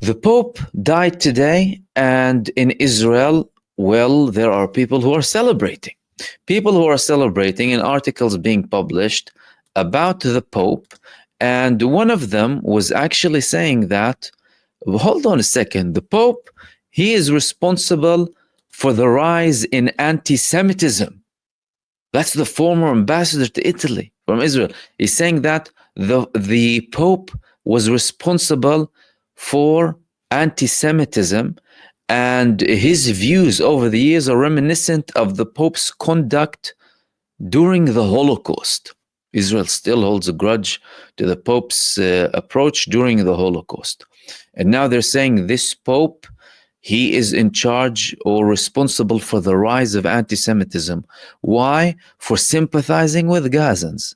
The Pope died today, and in Israel, well, there are people who are celebrating. People who are celebrating in articles being published about the Pope, and one of them was actually saying that, hold on a second, the Pope, he is responsible for the rise in anti-Semitism. That's the former ambassador to Italy from Israel. He's saying that the Pope was responsible for anti-Semitism, and his views over the years are reminiscent of the Pope's conduct during the Holocaust. Israel still holds a grudge to the Pope's approach during the Holocaust. And now they're saying this Pope, he is in charge or responsible for the rise of anti-Semitism. Why? For sympathizing with Gazans.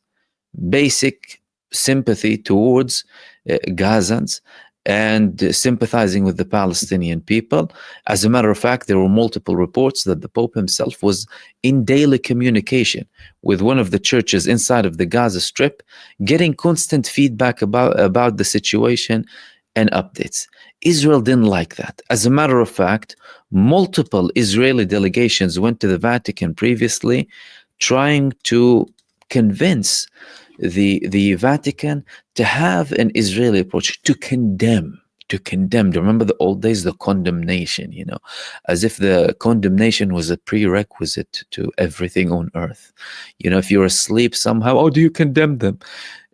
Basic sympathy towards Gazans and sympathizing with the Palestinian people. As a matter of fact, there were multiple reports that the Pope himself was in daily communication with one of the churches inside of the Gaza Strip, getting constant feedback about the situation and updates. Israel didn't like that. As a matter of fact, multiple Israeli delegations went to the Vatican previously, trying to convince the Vatican to have an Israeli approach, to condemn. Do you remember the old days, the condemnation, as if the condemnation was a prerequisite to everything on earth. If you're asleep somehow, oh, do you condemn them?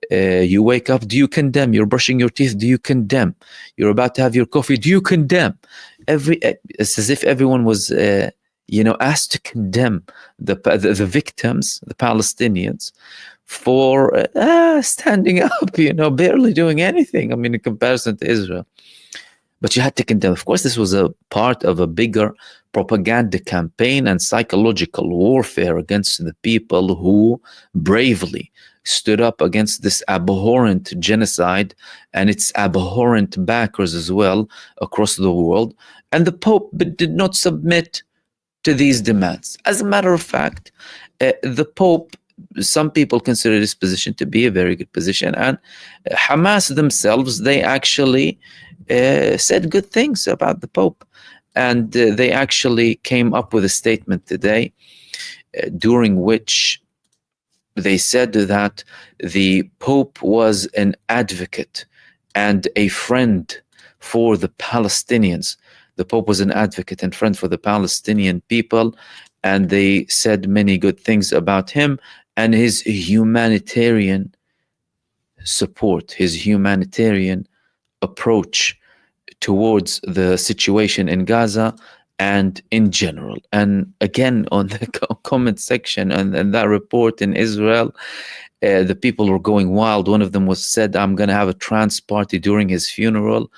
You wake up, do you condemn? You're brushing your teeth, do you condemn? You're about to have your coffee, do you condemn? It's as if everyone was asked to condemn the victims, the Palestinians, for standing up, barely doing anything, in comparison to Israel. But you had to condemn. Of course, this was a part of a bigger propaganda campaign and psychological warfare against the people who bravely stood up against this abhorrent genocide and its abhorrent backers as well across the world. And the Pope did not submit to these demands. As a matter of fact, the Pope, some people consider this position to be a very good position, and Hamas themselves, they actually said good things about the Pope, and they actually came up with a statement today during which they said that the Pope was an advocate and a friend for the Palestinians. The Pope was an advocate and friend for the Palestinian people, and they said many good things about him and his humanitarian support, his humanitarian approach towards the situation in Gaza and in general. And again, on the comment section and that report in Israel, the people were going wild. One of them said, I'm going to have a trance party during his funeral.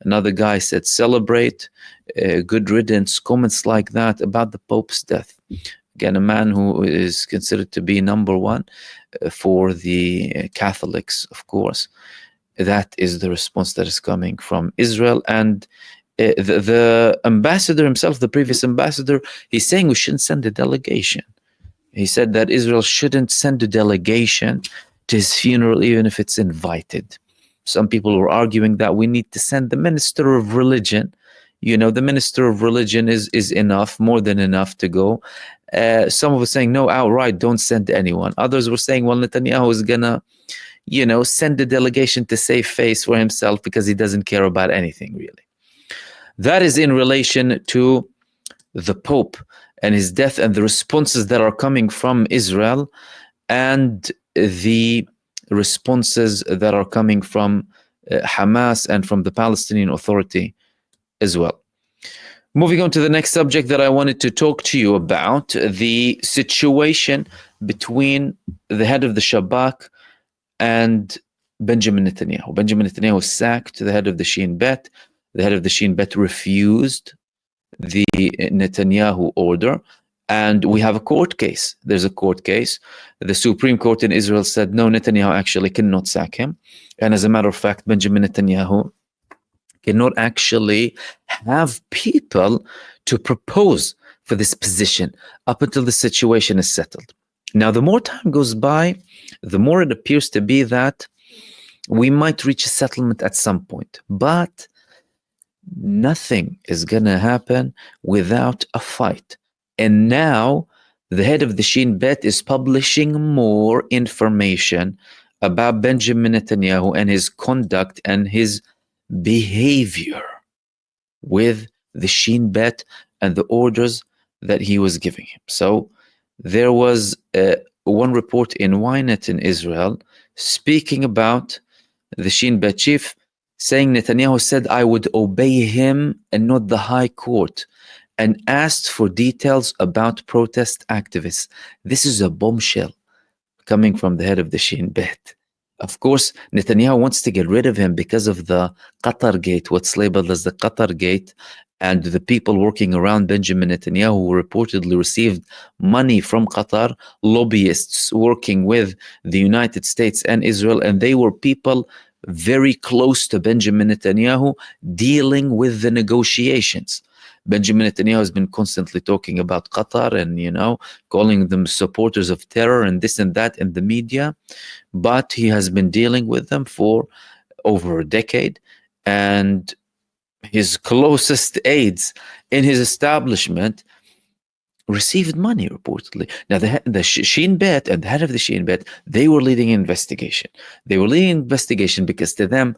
Another guy said, celebrate. Good riddance, comments like that about the Pope's death. Again, a man who is considered to be number one for the Catholics, of course. That is the response that is coming from Israel. And the ambassador himself, the previous ambassador, he's saying we shouldn't send a delegation. He said that Israel shouldn't send a delegation to his funeral, even if it's invited. Some people were arguing that we need to send the minister of religion. The minister of religion is enough, more than enough to go. Some were saying, no, outright, don't send anyone. Others were saying, well, Netanyahu is going to, send a delegation to save face for himself because he doesn't care about anything, really. That is in relation to the Pope and his death and the responses that are coming from Israel and the responses that are coming from Hamas and from the Palestinian Authority as well. Moving on to the next subject that I wanted to talk to you about, the situation between the head of the Shabak and Benjamin Netanyahu. Benjamin Netanyahu was sacked, the head of the Shin Bet. The head of the Shin Bet refused the Netanyahu order, and we have a court case. There's a court case. The Supreme Court in Israel said, no, Netanyahu actually cannot sack him. And as a matter of fact, Benjamin Netanyahu cannot actually have people to propose for this position up until the situation is settled. Now, the more time goes by, the more it appears to be that we might reach a settlement at some point. But nothing is going to happen without a fight. And now the head of the Shin Bet is publishing more information about Benjamin Netanyahu and his conduct and his behavior with the Shin Bet and the orders that he was giving him. So there was one report in Ynet in Israel speaking about the Shin Bet chief, saying Netanyahu said, I would obey him and not the high court, and asked for details about protest activists. This is a bombshell coming from the head of the Shin Bet. Of course, Netanyahu wants to get rid of him because of the Qatar Gate, what's labeled as the Qatar Gate, and the people working around Benjamin Netanyahu who reportedly received money from Qatar, lobbyists working with the United States and Israel, and they were people very close to Benjamin Netanyahu dealing with the negotiations. Benjamin Netanyahu has been constantly talking about Qatar and, calling them supporters of terror and this and that in the media, but he has been dealing with them for over a decade, and his closest aides in his establishment received money reportedly. Now, the Shin Bet and the head of the Shin Bet, they were leading an investigation. They were leading an investigation because to them,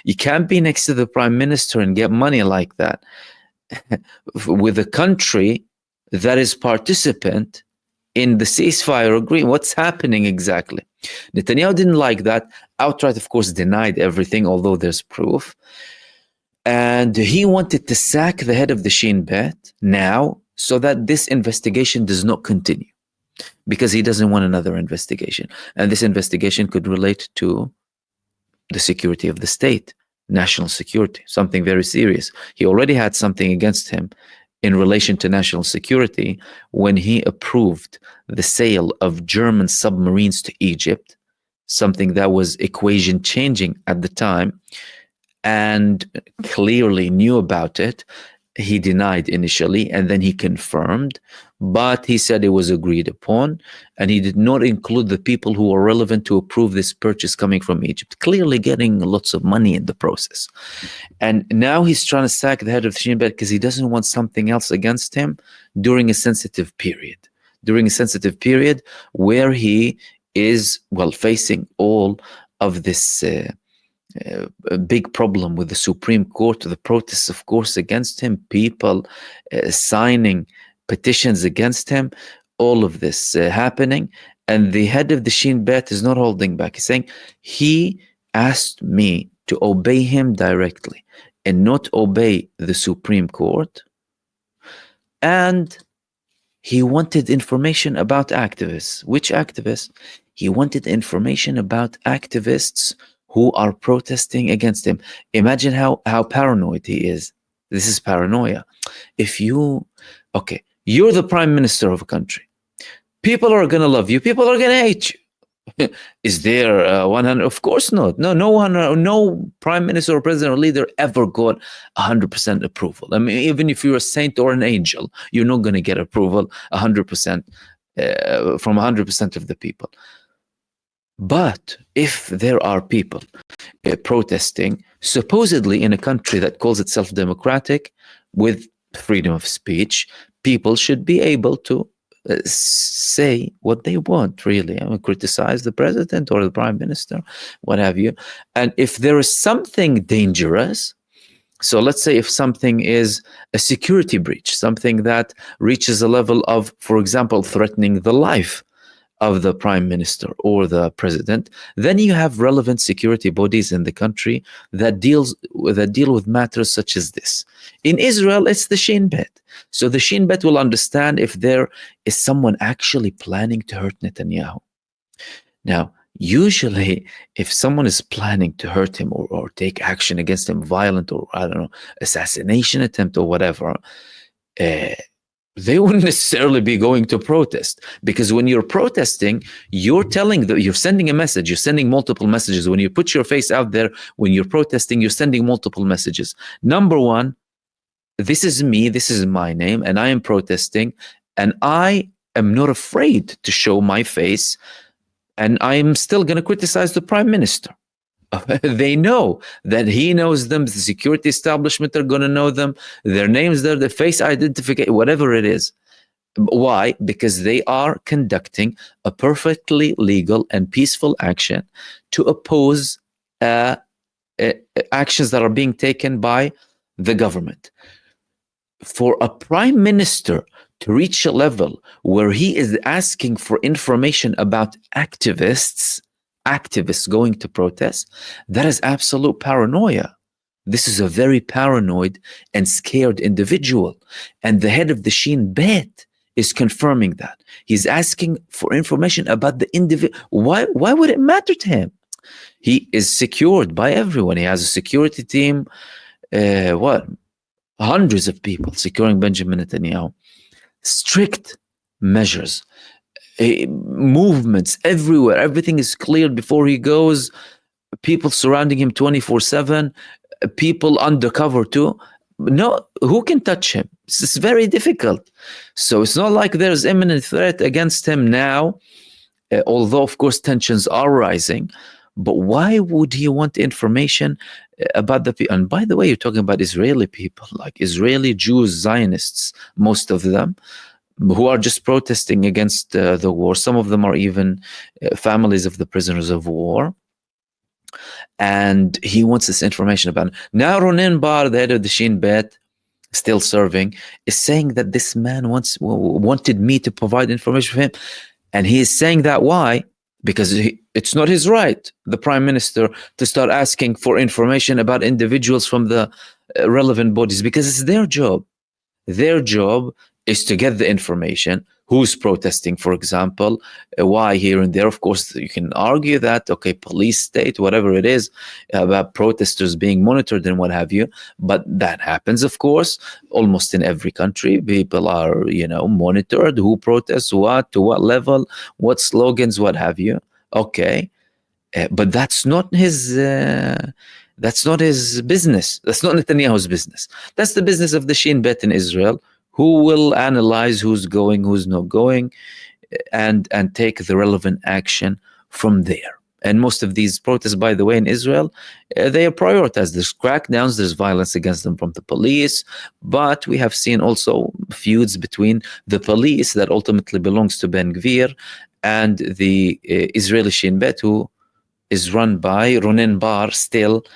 you can't be next to the prime minister and get money like that with a country that is participant in the ceasefire agreement. What's happening exactly? Netanyahu didn't like that. Outright, of course, denied everything, although there's proof. And he wanted to sack the head of the Shin Bet now so that this investigation does not continue, because he doesn't want another investigation. And this investigation could relate to the security of the state, national security, something very serious. He already had something against him in relation to national security when he approved the sale of German submarines to Egypt, something that was equation changing at the time, and clearly knew about it. He denied initially, and then he confirmed, but he said it was agreed upon, and he did not include the people who were relevant to approve this purchase coming from Egypt, clearly getting lots of money in the process. And now he's trying to sack the head of Shin Bet because he doesn't want something else against him during a sensitive period, where he is, facing all of this a big problem with the Supreme Court, the protests, of course, against him, people signing petitions against him, all of this happening. And the head of the Shin Bet is not holding back. He's saying, he asked me to obey him directly and not obey the Supreme Court. And he wanted information about activists. Which activists? He wanted information about activists who are protesting against him. Imagine how paranoid he is. This is paranoia. You're the prime minister of a country. People are going to love you. People are going to hate you. Is there 100? Of course not. No prime minister or president or leader ever got 100% approval. I mean, even if you're a saint or an angel, you're not going to get approval 100% from 100% of the people. But if there are people protesting, supposedly in a country that calls itself democratic, with freedom of speech, people should be able to say what they want, really. Criticize the president or the prime minister, what have you. And if there is something dangerous, so let's say if something is a security breach, something that reaches a level of, for example, threatening the life of the prime minister or the president, then you have relevant security bodies in the country that deal with matters such as this. In Israel, it's the Shin Bet. So the Shin Bet will understand if there is someone actually planning to hurt Netanyahu. Now, usually, if someone is planning to hurt him or take action against him, violent or, assassination attempt or whatever, they wouldn't necessarily be going to protest, because when you're protesting, you're sending a message, you're sending multiple messages. When you put your face out there, when you're protesting, you're sending multiple messages. Number one, this is me, this is my name, and I am protesting, and I am not afraid to show my face, and I'm still going to criticize the prime minister. They know that he knows them. The security establishment are going to know them. Their names, their face identification, whatever it is. Why? Because they are conducting a perfectly legal and peaceful action to oppose uh, uh, actions that are being taken by the government. For a prime minister to reach a level where he is asking for information about activists going to protest, that is absolute paranoia. This is a very paranoid and scared individual. And the head of the Shin Bet is confirming that. He's asking for information about the individual. Why would it matter to him? He is secured by everyone. He has a security team. What? Hundreds of people securing Benjamin Netanyahu. Strict measures, movements everywhere. Everything is cleared before he goes. People surrounding him 24/7. People undercover too. No, who can touch him? It's very difficult. So it's not like there's imminent threat against him now, although of course tensions are rising. But why would he want information about the people? And by the way, you're talking about Israeli people, like Israeli Jews, Zionists, most of them, who are just protesting against the war. Some of them are even families of the prisoners of war. And he wants this information about it. Now Ronen Bar, the head of the Shin Bet, still serving, is saying that this man wanted me to provide information for him. And he is saying that why? Because it's not his right, the prime minister, to start asking for information about individuals from the relevant bodies, because it's their job. Their job is to get the information, who's protesting, for example, why here and there. Of course, you can argue that, okay, police state, whatever it is, about protesters being monitored and what have you. But that happens, of course, almost in every country. People are, monitored, who protests what, to what level, what slogans, what have you. Okay. But that's not his business. That's not Netanyahu's business. That's the business of the Shin Bet in Israel, who will analyze who's going, who's not going, and take the relevant action from there. And most of these protests, by the way, in Israel, they are prioritized. There's crackdowns, there's violence against them from the police, but we have seen also feuds between the police that ultimately belongs to Ben Gvir and the Israeli Shin Bet, who is run by Ronen Bar still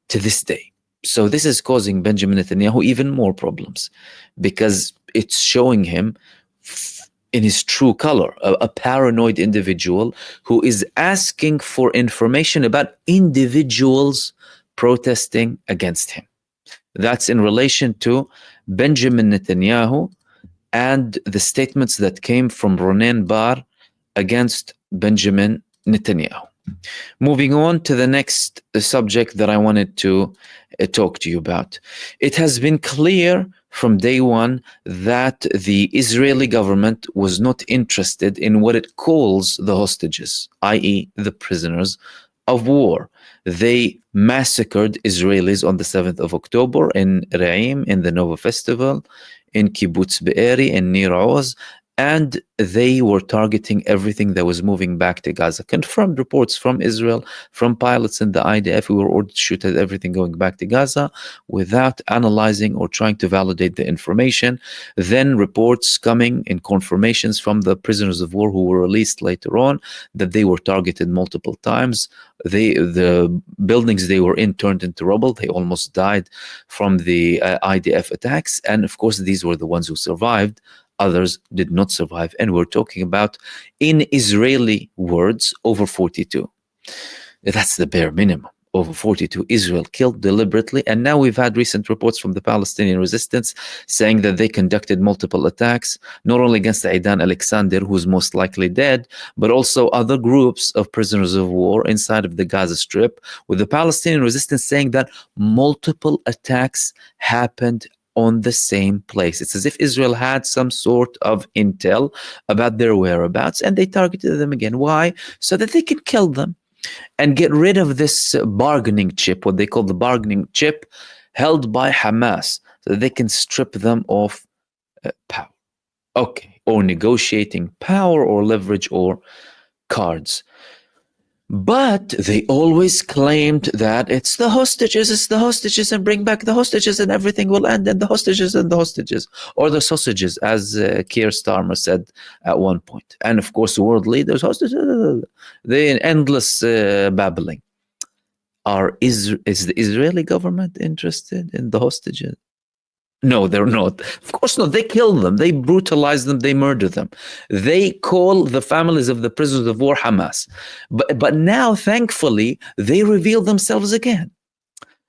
to this day. So this is causing Benjamin Netanyahu even more problems, because it's showing him in his true color, a paranoid individual who is asking for information about individuals protesting against him. That's in relation to Benjamin Netanyahu and the statements that came from Ronen Bar against Benjamin Netanyahu. Moving on to the next subject that I wanted to talk to you about. It has been clear from day one that the Israeli government was not interested in what it calls the hostages, i.e. the prisoners of war. They massacred Israelis on the 7th of October in Re'im, in the Nova Festival, in Kibbutz Be'eri, in Nir Oz, and they were targeting everything that was moving back to Gaza. Confirmed reports from Israel, from pilots in the IDF, who were ordered to shoot at everything going back to Gaza without analyzing or trying to validate the information. Then reports coming in confirmations from the prisoners of war who were released later on that they were targeted multiple times. The buildings they were in turned into rubble. They almost died from the IDF attacks. And of course, these were the ones who survived. Others did not survive. And we're talking about, in Israeli words, over 42. That's the bare minimum. Over 42 Israel killed deliberately. And now we've had recent reports from the Palestinian resistance saying that they conducted multiple attacks, not only against Aidan Alexander, who's most likely dead, but also other groups of prisoners of war inside of the Gaza Strip, with the Palestinian resistance saying that multiple attacks happened on the same place. It's as if Israel had some sort of intel about their whereabouts and they targeted them again. Why? So that they can kill them and get rid of this bargaining chip, what they call the bargaining chip, held by Hamas, so that they can strip them of power. Okay, or negotiating power or leverage or cards. But they always claimed that it's the hostages, and bring back the hostages, and everything will end, and the hostages, or the sausages, as Keir Starmer said at one point. And of course, world leaders, hostages, the endless babbling. Is the Israeli government interested in the hostages? No, they're not. Of course not. They kill them. They brutalize them. They murder them. They call the families of the prisoners of war Hamas. But now, thankfully, they reveal themselves again.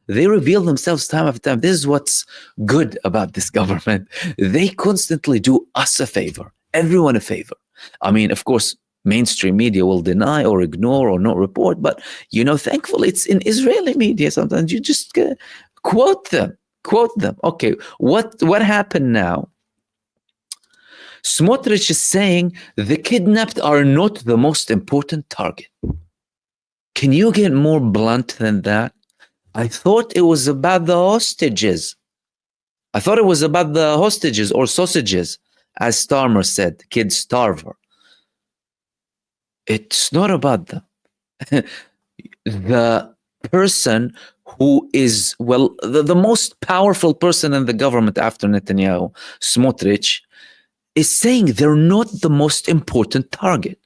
They reveal themselves time after time. This is what's good about this government. They constantly do us a favor, everyone a favor. I mean, of course, mainstream media will deny or ignore or not report, but thankfully, it's in Israeli media. Sometimes you just quote them. Okay, what happened now? Smotrich is saying the kidnapped are not the most important target. Can you get more blunt than that? I thought it was about the hostages. I thought it was about the hostages or sausages, as Starmer said, kid starver. It's not about them. The person who is, the most powerful person in the government after Netanyahu, Smotrich, is saying they're not the most important target.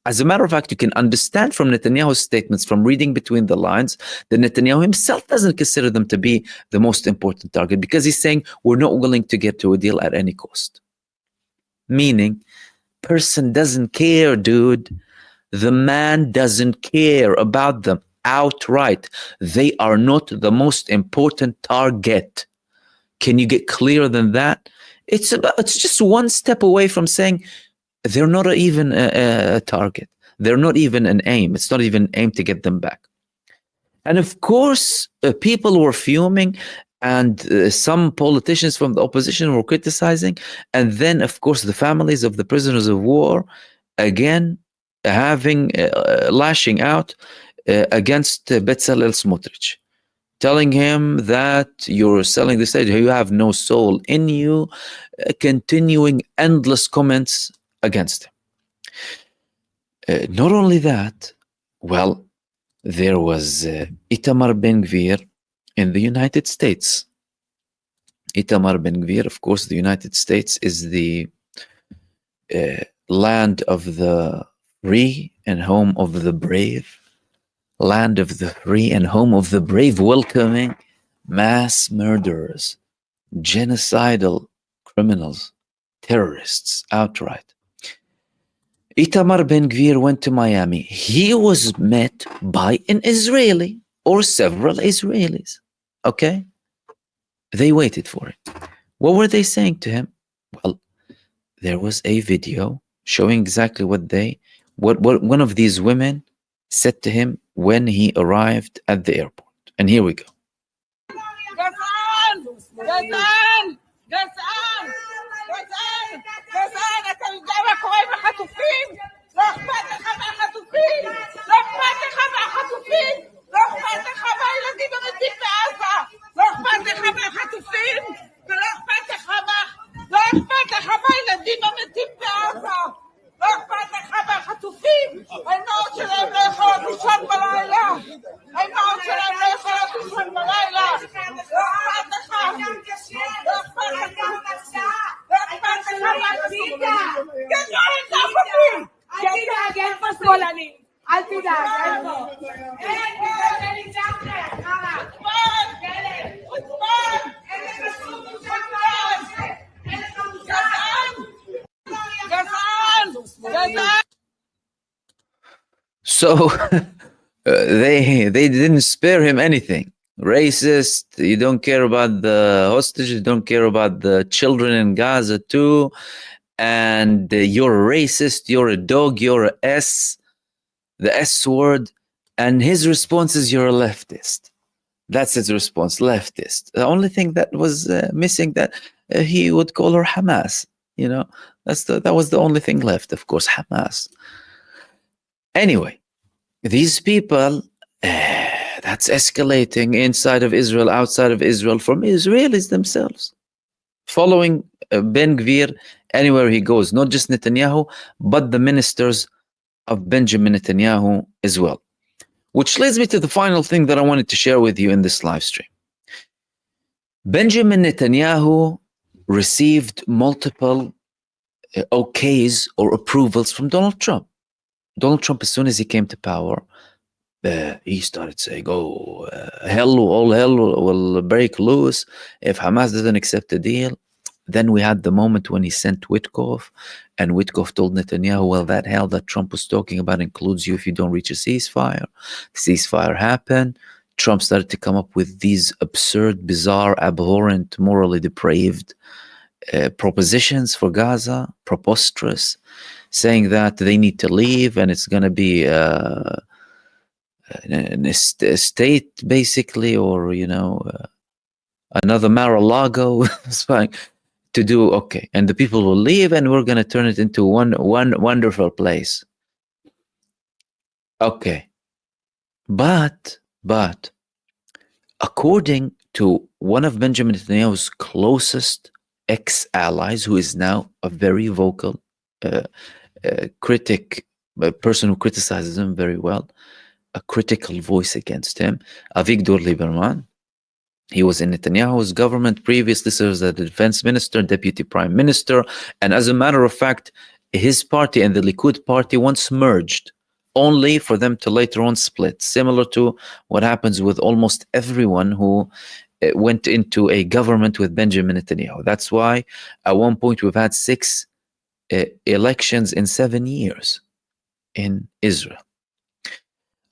As a matter of fact, you can understand from Netanyahu's statements, from reading between the lines, that Netanyahu himself doesn't consider them to be the most important target, because he's saying we're not willing to get to a deal at any cost. Meaning, person doesn't care, dude. The man doesn't care about them outright. They are not the most important target. Can you get clearer than that? It's just one step away from saying they're not even a target. They're not even an aim. It's not even an aim to get them back. And of course, people were fuming, and some politicians from the opposition were criticizing. And then, of course, the families of the prisoners of war, again, lashing out against Bezalel Smotrich, telling him that you're selling the stage, you have no soul in you, continuing endless comments against him. Not only that, there was Itamar Ben-Gvir in the United States. Itamar Ben-Gvir, of course, the United States is the land of the free and home of the brave. Land of the free and home of the brave, welcoming mass murderers, genocidal criminals, terrorists outright. Itamar Ben-Gvir went to Miami. He was met by an Israeli or several Israelis. Okay? They waited for it. What were they saying to him? Well, there was a video showing exactly what one of these women said to him when he arrived at the airport. And here we go. So they didn't spare him anything. Racist, you don't care about the hostages, you don't care about the children in Gaza too, and you're a racist, you're a dog, you're a S, the S word. And his response is, you're a leftist. That's his response, leftist. The only thing that was missing, that he would call her Hamas. That was the only thing left, of course, Hamas. Anyway, these people, that's escalating inside of Israel, outside of Israel, from Israelis themselves, following Ben-Gvir anywhere he goes, not just Netanyahu, but the ministers of Benjamin Netanyahu as well. Which leads me to the final thing that I wanted to share with you in this live stream. Benjamin Netanyahu received multiple okays or approvals from Donald Trump. Donald Trump, as soon as he came to power, he started saying, all hell will break loose if Hamas doesn't accept the deal. Then we had the moment when he sent Witkoff, and Witkoff told Netanyahu, well, that hell that Trump was talking about includes you if you don't reach a ceasefire. The ceasefire happened. Trump started to come up with these absurd, bizarre, abhorrent, morally depraved propositions for Gaza, preposterous, saying that they need to leave and it's going to be a state, basically, or, another Mar-a-Lago. It's fine to do, okay, and the people will leave and we're going to turn it into one wonderful place. Okay, but according to one of Benjamin Netanyahu's closest ex-allies, who is now a very vocal critic, a person who criticizes him very well, a critical voice against him, Avigdor Lieberman. He was in Netanyahu's government, previously served as the defense minister, deputy prime minister, and as a matter of fact, his party and the Likud party once merged, only for them to later on split, similar to what happens with almost everyone who went into a government with Benjamin Netanyahu. That's why at one point we've had 6 elections in 7 years in Israel.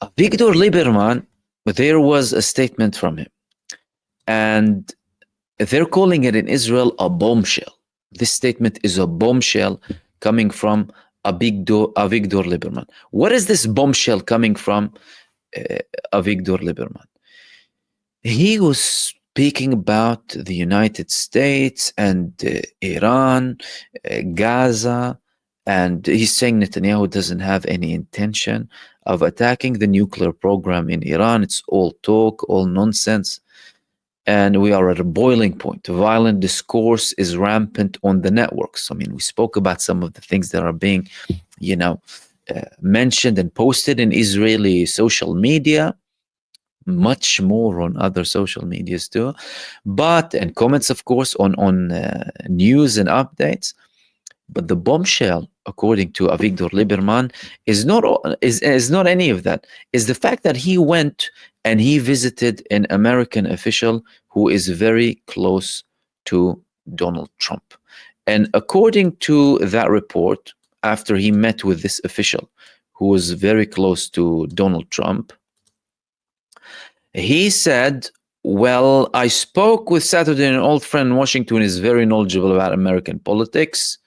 Avigdor Lieberman, there was a statement from him, and they're calling it in Israel a bombshell. This statement is a bombshell coming from Avigdor Lieberman. What is this bombshell coming from Avigdor Lieberman? He was speaking about the United States and Iran, Gaza, and he's saying Netanyahu doesn't have any intention of attacking the nuclear program in Iran. It's all talk, all nonsense. And we are at a boiling point. Violent discourse is rampant on the networks. I mean, we spoke about some of the things that are being, mentioned and posted in Israeli social media, much more on other social medias too, and comments, of course, on news and updates. But the bombshell, according to Avigdor Lieberman, is not any of that. Is the fact that he went and he visited an American official who is very close to Donald Trump. And according to that report, after he met with this official who was very close to Donald Trump, he said, well, I spoke with Saturday, an old friend in Washington, is very knowledgeable about American politics.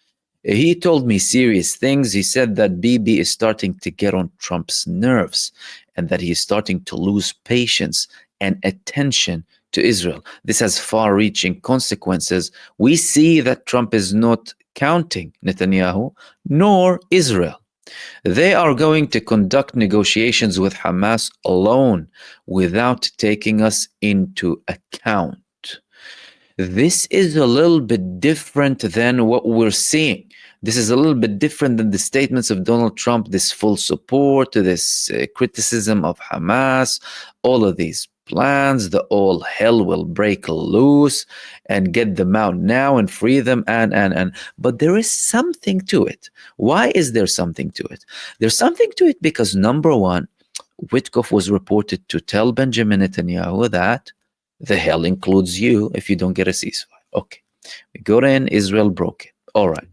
He told me serious things. He said that Bibi is starting to get on Trump's nerves and that he is starting to lose patience and attention to Israel. This has far-reaching consequences. We see that Trump is not counting Netanyahu nor Israel. They are going to conduct negotiations with Hamas alone without taking us into account. This is a little bit different than what we're seeing. This is a little bit different than the statements of Donald Trump, this full support, this criticism of Hamas, all of these plans, the all hell will break loose and get them out now and free them but there is something to it. Why is there something to it? There's something to it because, number one, Witkoff was reported to tell Benjamin Netanyahu that the hell includes you if you don't get a ceasefire. Okay, we got in, Israel broke it. All right.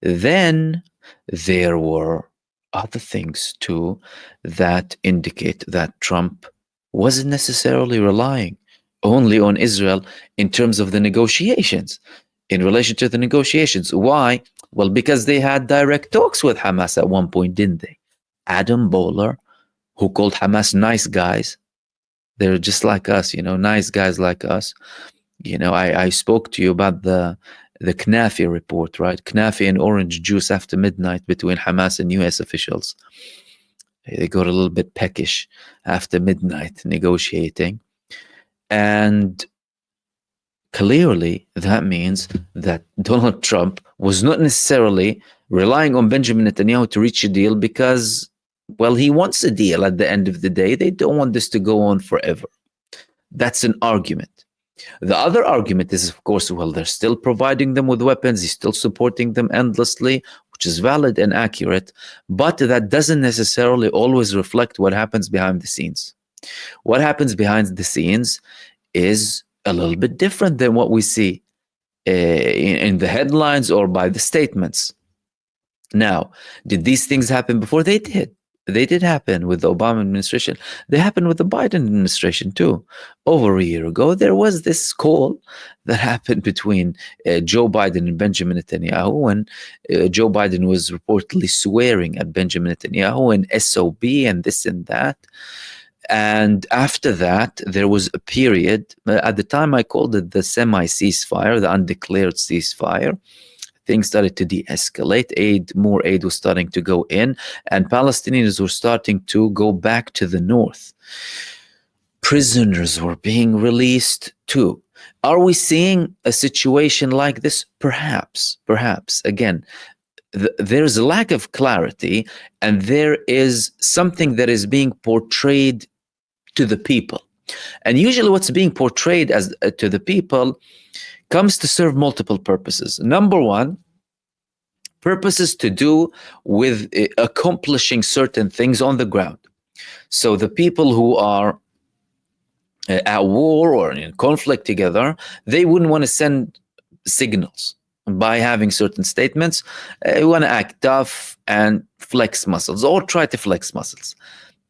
Then there were other things too that indicate that Trump wasn't necessarily relying only on Israel in terms of the negotiations, in relation to the negotiations. Why? Well, because they had direct talks with Hamas at one point, didn't they? Adam Bowler, who called Hamas nice guys, they're just like us, nice guys like us. I spoke to you about the Knafi report, right? Knafi and orange juice after midnight between Hamas and US officials. They got a little bit peckish after midnight negotiating. And clearly that means that Donald Trump was not necessarily relying on Benjamin Netanyahu to reach a deal because Well, he wants a deal at the end of the day. They don't want this to go on forever. That's an argument. The other argument is, of course, well, they're still providing them with weapons. He's still supporting them endlessly, which is valid and accurate. But that doesn't necessarily always reflect what happens behind the scenes. What happens behind the scenes is a little bit different than what we see in the headlines or by the statements. Now, did these things happen before? They did. They did happen with the Obama administration. They happened with the Biden administration too. Over a year ago, there was this call that happened between Joe Biden and Benjamin Netanyahu, when Joe Biden was reportedly swearing at Benjamin Netanyahu and SOB and this and that. And after that, there was a period. At the time, I called it the semi-ceasefire, the undeclared ceasefire. Things started to de-escalate. More aid was starting to go in, and Palestinians were starting to go back to the north. Prisoners were being released too. Are we seeing a situation like this? Perhaps. Again, there's a lack of clarity, and there is something that is being portrayed to the people. And usually what's being portrayed as to the people comes to serve multiple purposes. Number one, purposes to do with accomplishing certain things on the ground. So the people who are at war or in conflict together, they wouldn't want to send signals by having certain statements. We want to act tough and flex muscles, or try to flex muscles.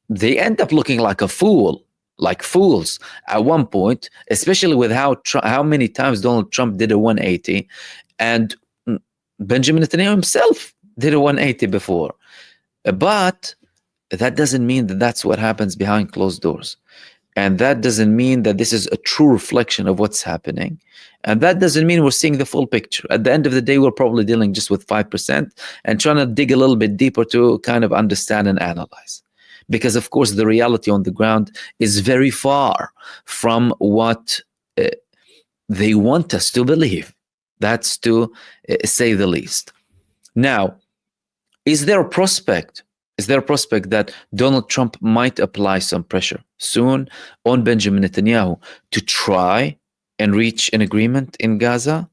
They end up looking like a fool, like fools at one point, especially with how many times Donald Trump did a 180, and Benjamin Netanyahu himself did a 180 before. But that doesn't mean that that's what happens behind closed doors. And that doesn't mean that this is a true reflection of what's happening. And that doesn't mean we're seeing the full picture. At the end of the day, we're probably dealing just with 5% and trying to dig a little bit deeper to kind of understand and analyze. Because, of course, the reality on the ground is very far from what they want us to believe. That's to say the least. Now, is there a prospect that Donald Trump might apply some pressure soon on Benjamin Netanyahu to try and reach an agreement in Gaza?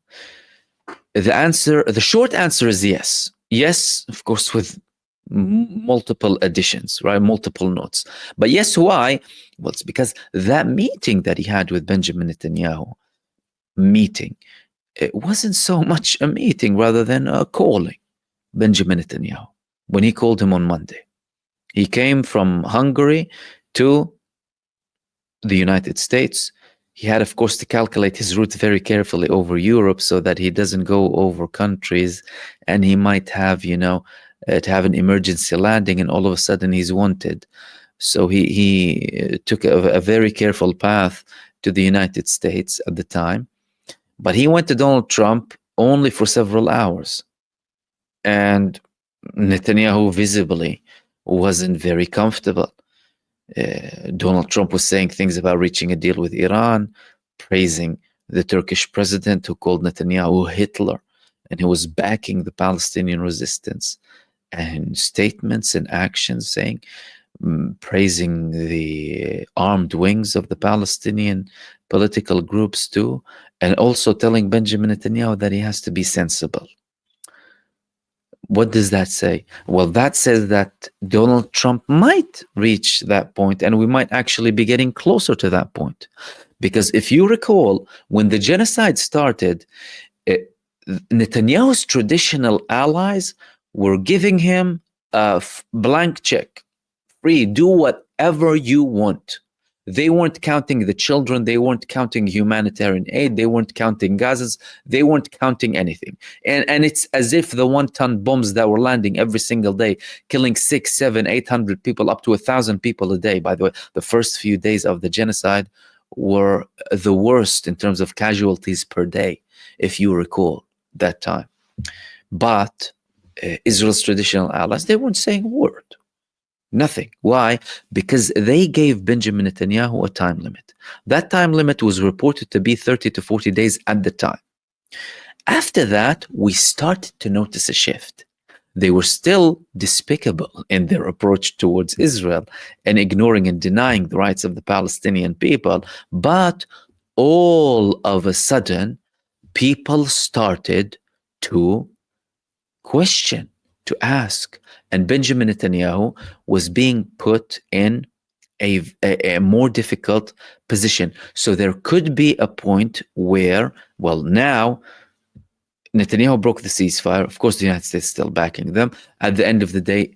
The short answer is yes. Yes, of course, with multiple additions, right? Multiple notes. But yes, why? Well, it's because that meeting that he had with Benjamin Netanyahu, it wasn't so much a meeting rather than a calling Benjamin Netanyahu. When he called him on Monday, he came from Hungary to the United States. He had, of course, to calculate his route very carefully over Europe so that he doesn't go over countries and he might have, to have an emergency landing and all of a sudden he's wanted. So he took a very careful path to the United States at the time. But he went to Donald Trump only for several hours. And Netanyahu visibly wasn't very comfortable. Donald Trump was saying things about reaching a deal with Iran, praising the Turkish president who called Netanyahu Hitler, and he was backing the Palestinian resistance, and statements and actions saying, praising the armed wings of the Palestinian political groups too, and also telling Benjamin Netanyahu that he has to be sensible. What does that say? Well, that says that Donald Trump might reach that point, and we might actually be getting closer to that point. Because if you recall, when the genocide started, Netanyahu's traditional allies were giving him a blank check. Free, do whatever you want. They weren't counting the children. They weren't counting humanitarian aid. They weren't counting Gazans. They weren't counting anything. And it's as if the 1-ton bombs that were landing every single day, killing 600, 700, 800 people, up to 1,000 people a day. By the way, the first few days of the genocide were the worst in terms of casualties per day, if you recall that time. But Israel's traditional allies, they weren't saying a word. Nothing. Why? Because they gave Benjamin Netanyahu a time limit. That time limit was reported to be 30 to 40 days at the time. After that, we started to notice a shift. They were still despicable in their approach towards Israel and ignoring and denying the rights of the Palestinian people. But all of a sudden, people started to question, to ask. And Benjamin Netanyahu was being put in a more difficult position. So there could be a point where, well, now Netanyahu broke the ceasefire. Of course, the United States is still backing them. At the end of the day,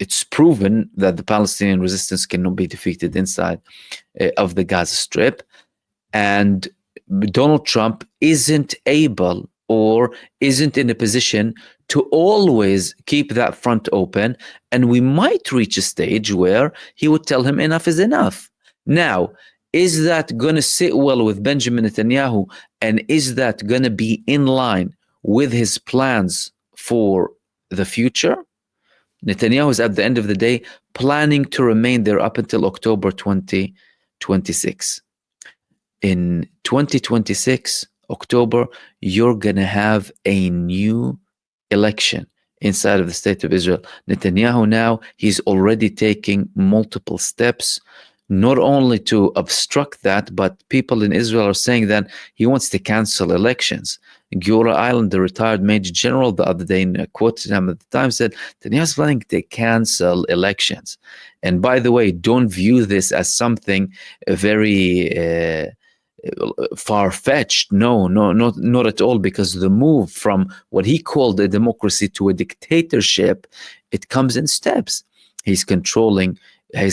it's proven that the Palestinian resistance cannot be defeated inside of the Gaza Strip. And Donald Trump isn't able or isn't in a position to always keep that front open. And we might reach a stage where he would tell him enough is enough. Now, is that going to sit well with Benjamin Netanyahu? And is that going to be in line with his plans for the future? Netanyahu is at the end of the day planning to remain there up until October 2026. In 2026, October, you're going to have a new election inside of the state of Israel. Netanyahu now, he's already taking multiple steps, not only to obstruct that, but people in Israel are saying that he wants to cancel elections. Gvir Island, the retired major general, the other day in a quote to him at the time said, Netanyahu's planning to cancel elections. And by the way, don't view this as something very far-fetched. No, not at all, because the move from what he called a democracy to a dictatorship, it comes in steps. He's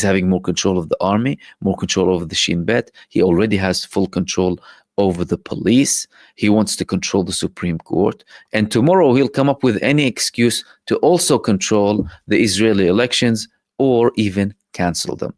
having more control of the army, more control over the Shin Bet. He already has full control over the police. He wants to control the Supreme Court. And tomorrow he'll come up with any excuse to also control the Israeli elections or even cancel them.